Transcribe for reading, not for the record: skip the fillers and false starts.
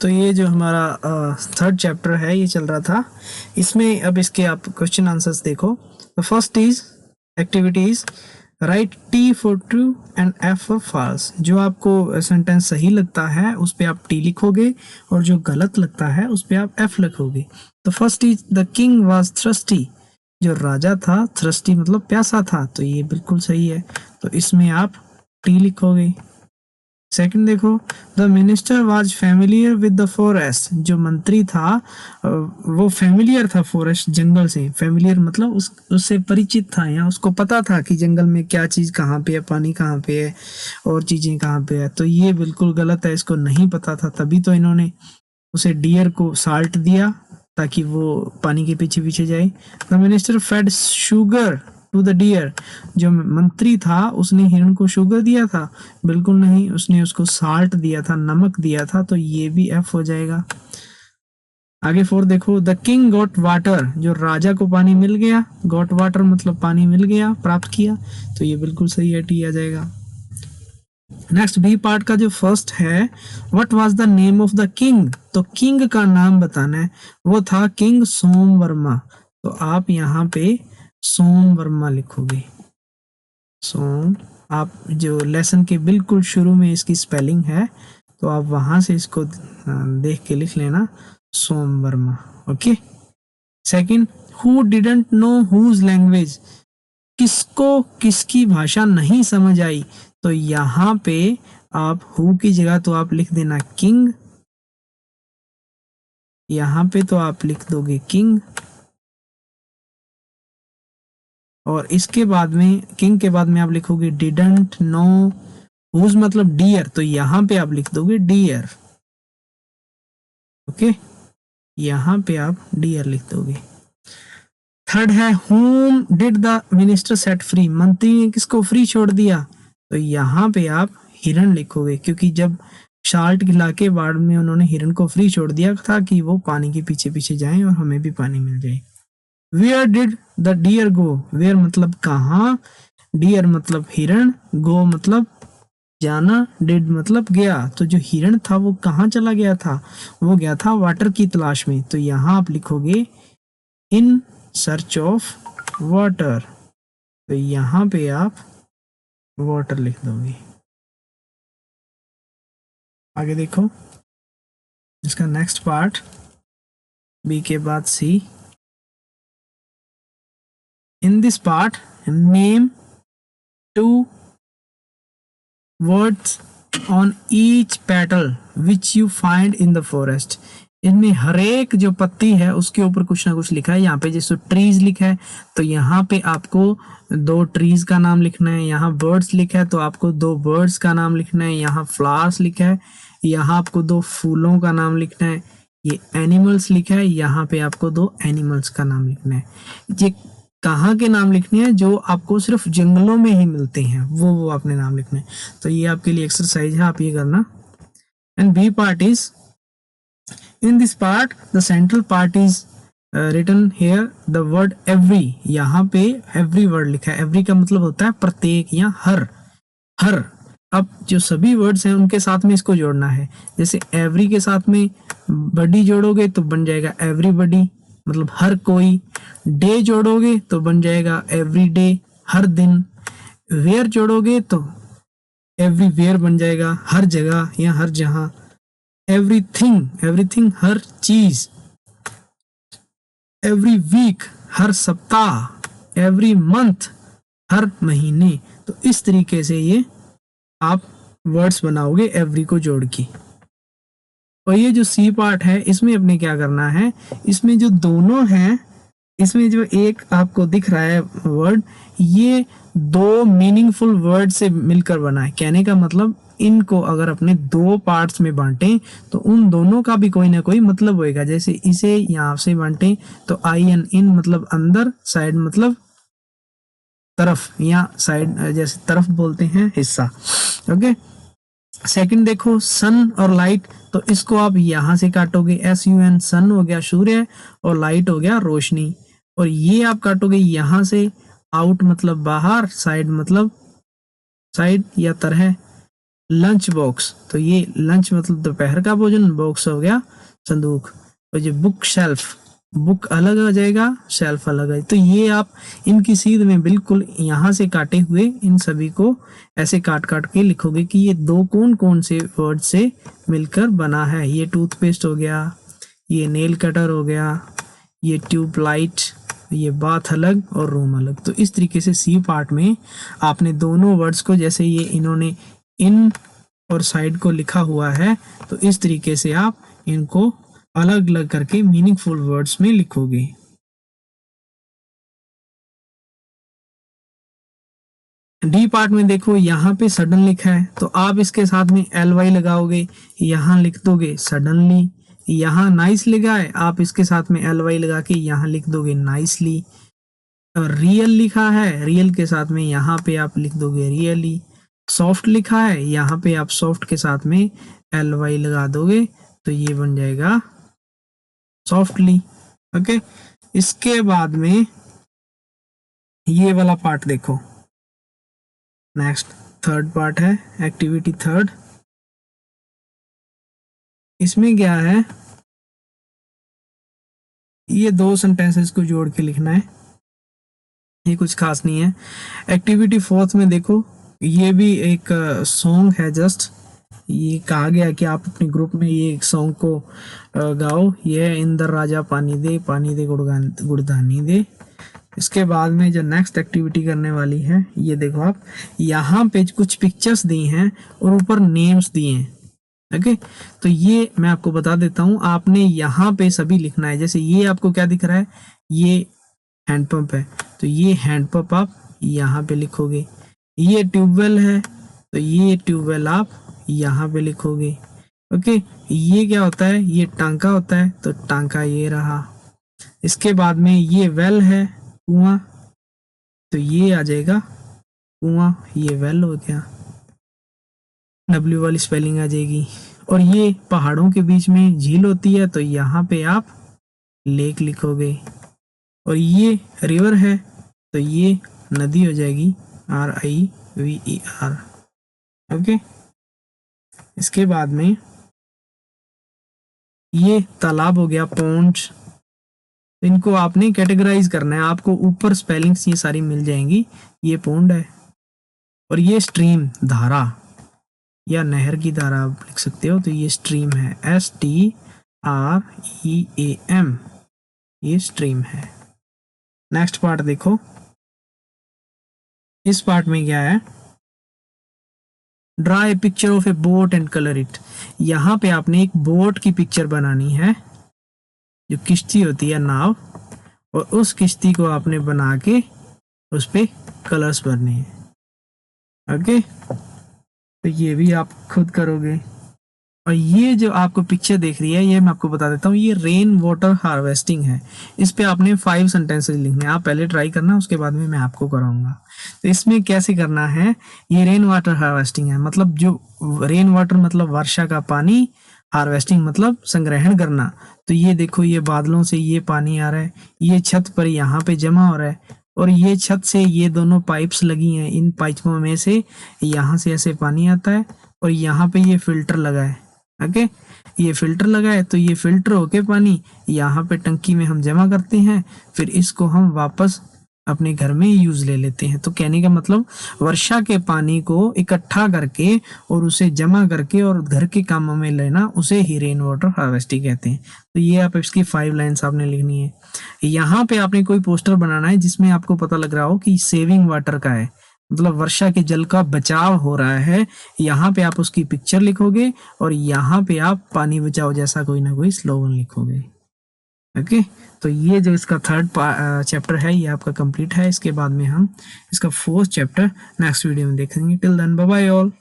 तो ये जो हमारा थर्ड चैप्टर है ये चल रहा था, इसमें अब इसके आप क्वेश्चन आंसर्स देखो। The first is activities, write T for true and F for false. जो आपको सेंटेंस सही लगता है उस पे आप टी लिखोगे और जो गलत लगता है उस पे आप एफ लिखोगे। तो first is the king was thirsty, जो राजा था, थ्रस्टी मतलब प्यासा था, तो ये बिल्कुल सही है, तो इसमें आप टी लिखोगे। सेकंड देखो, the minister was familiar with the forest, जो मंत्री था वो फेमिलियर था फॉरेस्ट जंगल से। फेमिलियर मतलब उससे परिचित था, या उसको पता था कि जंगल में क्या चीज़ कहाँ पे है, पानी कहाँ पे है और चीज़ें कहाँ पे है। तो ये बिल्कुल गलत है, इसको नहीं पता था, तभी तो इन्होंने उसे डियर को साल्ट दिया ताकि वो पानी के पीछे पीछे जाए। The minister fed sugar to the deer, जो मंत्री था उसने हिरण को शुगर दिया था, बिल्कुल नहीं, उसने उसको साल्ट दिया था, नमक दिया था, तो ये भी एफ हो जाएगा। आगे फोर देखो, द किंग गॉट वाटर, जो राजा को पानी मिल गया, गॉट वाटर मतलब पानी मिल गया, प्राप्त किया, तो ये बिल्कुल सही है, टी आ जाएगा। नेक्स्ट बी पार्ट का जो फर्स्ट है, what was the name of the king, तो किंग का नाम बताना है, वो था किंग सोमवर्मा, तो आप यहाँ पे सोमवर्मा लिखोगे। सोम, आप जो लेसन के बिल्कुल शुरू में इसकी स्पेलिंग है तो आप वहां से इसको देख के लिख लेना, सोमवर्मा। Okay. Second, who didn't know whose language, किसको किसकी भाषा नहीं समझ आई, तो यहाँ पे आप हु की जगह तो आप लिख देना किंग, यहाँ पे तो आप लिख दोगे किंग, और इसके बाद में किंग के बाद में आप लिखोगे डिडंट नो हुज मतलब डियर, तो यहाँ पे आप लिख दोगे डियर। ओके, यहाँ पे आप डियर लिख दोगे। थर्ड है, whom did the minister set free, मंत्री ने किसको फ्री छोड़ दिया, तो यहाँ पे आप हिरण लिखोगे, क्योंकि जब शाल्ट गिला के बाढ़ में उन्होंने हिरण को फ्री छोड़ दिया था कि वो पानी के पीछे पीछे जाएं और हमें भी पानी मिल जाए। Where did the deer go, where मतलब कहाँ, डियर मतलब हिरण, गो मतलब जाना, डिड मतलब गया, तो जो हिरण था वो कहाँ चला गया था, वो गया था वाटर की तलाश में, तो यहाँ आप लिखोगे इन सर्च ऑफ वाटर, तो यहाँ पे आप वाटर लिख दोगे। आगे देखो इसका नेक्स्ट पार्ट, बी के बाद C. In this part name two words on each petal which you find in the forest, इनमें हर एक जो पत्ती है उसके ऊपर कुछ ना कुछ लिखा है। यहाँ पे जैसे ट्रीज लिखा है तो यहाँ पे आपको दो ट्रीज का नाम लिखना है, यहाँ बर्ड्स लिखा है तो आपको दो बर्ड्स का नाम लिखना है, यहाँ फ्लावर्स लिखा है, यहाँ आपको दो फूलों का नाम लिखना है, ये एनिमल्स लिखा है, यहाँ पे आपको दो एनिमल्स का नाम लिखना है। ये कहाँ के नाम लिखने हैं, जो आपको सिर्फ जंगलों में ही मिलते हैं वो आपने नाम लिखने हैं। तो ये आपके लिए एक्सरसाइज है, आप ये करना। And B part is, in this part the central part is written here the word every, यहाँ पे every word लिखा है। every का मतलब होता है प्रत्येक या हर, हर। अब जो सभी वर्ड्स हैं उनके साथ में इसको जोड़ना है, जैसे every के साथ में बडी जोड़ोगे तो बन जाएगा everybody मतलब हर कोई, डे जोड़ोगे तो बन जाएगा every day हर दिन, where जोड़ोगे तो everywhere बन जाएगा हर जगह या हर जहां, एवरीथिंग एवरीथिंग हर चीज, एवरी वीक हर सप्ताह, एवरी मंथ हर महीने। तो इस तरीके से ये आप वर्ड्स बनाओगे एवरी को जोड़ के। और ये जो सी पार्ट है इसमें अपने क्या करना है, इसमें जो दोनों हैं, इसमें जो एक आपको दिख रहा है वर्ड, ये दो मीनिंगफुल वर्ड से मिलकर बना है। कहने का मतलब इनको अगर अपने दो पार्ट्स में बांटें तो उन दोनों का भी कोई ना कोई मतलब होएगा। जैसे इसे यहाँ से बांटें तो आई एन इन मतलब अंदर, साइड मतलब तरफ, या साइड जैसे तरफ बोलते हैं हिस्सा। ओके। सेकंड देखो, सन और लाइट, तो इसको आप यहाँ से काटोगे, एस यू एन, सन हो गया सूर्य और लाइट हो गया रोशनी, और ये आप काटोगे यहाँ से, आउट मतलब बाहर, साइड मतलब साइड या तरह, लंच बॉक्स, तो ये लंच मतलब दोपहर का भोजन, बॉक्स हो गया संदूक। और ये बुक शेल्फ, बुक अलग आ जाएगा, शेल्फ अलग है। तो ये आप इनकी सीध में बिल्कुल यहाँ से काटे हुए इन सभी को ऐसे काट काट के लिखोगे कि ये दो कौन कौन से वर्ड से मिलकर बना है। ये टूथपेस्ट हो गया, ये नेल कटर हो गया, ये ट्यूबलाइट, ये बाथ अलग और रूम अलग। तो इस तरीके से सी पार्ट में आपने दोनों वर्ड्स को, जैसे ये इन्होंने इन और साइड को लिखा हुआ है, तो इस तरीके से आप इनको अलग अलग करके मीनिंगफुल वर्ड्स में लिखोगे। डी पार्ट में देखो यहाँ पे सडन लिखा है, तो आप इसके साथ में ly लगाओगे, यहाँ लिख दोगे सडनली। यहाँ नाइस लिखा है, आप इसके साथ में ly लगा के यहाँ लिख दोगे नाइसली। और रियल लिखा है, रियल के साथ में यहाँ पे आप लिख दोगे रियली। सॉफ्ट लिखा है, यहाँ पे आप सॉफ्ट के साथ में ly लगा दोगे, तो ये बन जाएगा सॉफ्टली। ओके, इसके बाद में ये वाला पार्ट देखो, नेक्स्ट थर्ड पार्ट है, एक्टिविटी थर्ड। इसमें क्या है, ये दो सेंटेंसेस को जोड़ के लिखना है, ये कुछ खास नहीं है। एक्टिविटी फोर्थ में देखो, ये भी एक सॉन्ग है, जस्ट ये कहा गया कि आप अपने ग्रुप में ये एक सॉन्ग को गाओ। ये इंदर राजा पानी दे गुड़दानी दे। इसके बाद में जो नेक्स्ट एक्टिविटी करने वाली है, ये देखो आप, यहाँ पे कुछ पिक्चर्स दी हैं और ऊपर नेम्स दिए हैं। ओके, तो ये मैं आपको बता देता हूँ, आपने यहाँ पे सभी लिखना है। जैसे ये आपको क्या दिख रहा है, ये हैंडपंप है, तो ये हैंडपंप आप यहाँ पे लिखोगे। ये ट्यूबवेल है, तो ये ट्यूबवेल आप यहाँ पे लिखोगे। ओके, ये क्या होता है, ये टांका होता है, तो टांका ये रहा। इसके बाद में ये वेल है, कुआं, तो ये आ जाएगा कुआं, ये वेल हो गया, W वाली स्पेलिंग आ जाएगी। और ये पहाड़ों के बीच में झील होती है, तो यहाँ पे आप लेक लिखोगे। और ये रिवर है, तो ये नदी हो जाएगी, RIVER। ओके, इसके बाद में ये तालाब हो गया, पॉन्ड। इनको आपने कैटेगराइज करना है, आपको ऊपर स्पेलिंग्स ये सारी मिल जाएंगी। ये पॉन्ड है, और ये स्ट्रीम, धारा या नहर की धारा आप लिख सकते हो, तो ये स्ट्रीम है, STREAM, ये स्ट्रीम है। नेक्स्ट पार्ट देखो, इस पार्ट में क्या है, draw a picture of A boat and colour it. यहाँ पे आपने एक बोट की पिक्चर बनानी है, जो किश्ती होती है, नाव, और उस किश्ती को आपने बना के उस पे कलर्स भरने हैं। ओके, तो ये भी आप खुद करोगे। और ये जो आपको पिक्चर देख रही है, ये मैं आपको बता देता हूँ, ये रेन वाटर हार्वेस्टिंग है। इस पे आपने 5 सेंटेंसेस लिखने हैं, आप पहले ट्राई करना, उसके बाद में मैं आपको कराऊंगा। तो इसमें कैसे करना है, ये रेन वाटर हार्वेस्टिंग है, मतलब जो रेन वाटर मतलब वर्षा का पानी, हार्वेस्टिंग मतलब संग्रहण करना। तो ये देखो, ये बादलों से ये पानी आ रहा है, ये छत पर यहाँ पे जमा हो रहा है, और ये छत से ये दोनों पाइप्स लगी हैं, इन पाइपों में से यहाँ से ऐसे पानी आता है, और यहाँ पे ये फिल्टर लगा है। ओके, ये फिल्टर लगा है, तो ये फिल्टर होके पानी यहाँ पे टंकी में हम जमा करते हैं, फिर इसको हम वापस अपने घर में यूज ले लेते हैं। तो कहने का मतलब, वर्षा के पानी को इकट्ठा करके और उसे जमा करके और घर के कामों में लेना, उसे ही रेन वाटर हार्वेस्टिंग कहते हैं। तो ये आप इसकी 5 लाइन्स आपने लिखनी है। यहाँ पे आपने कोई पोस्टर बनाना है जिसमें आपको पता लग रहा हो कि सेविंग वाटर का है, मतलब वर्षा के जल का बचाव हो रहा है। यहाँ पे आप उसकी पिक्चर लिखोगे, और यहाँ पे आप पानी बचाओ जैसा कोई ना कोई स्लोगन लिखोगे। ओके, तो ये जो इसका थर्ड चैप्टर है, ये आपका कंप्लीट है। इसके बाद में हम इसका 4th चैप्टर नेक्स्ट वीडियो में देखेंगे। Till then bye bye all.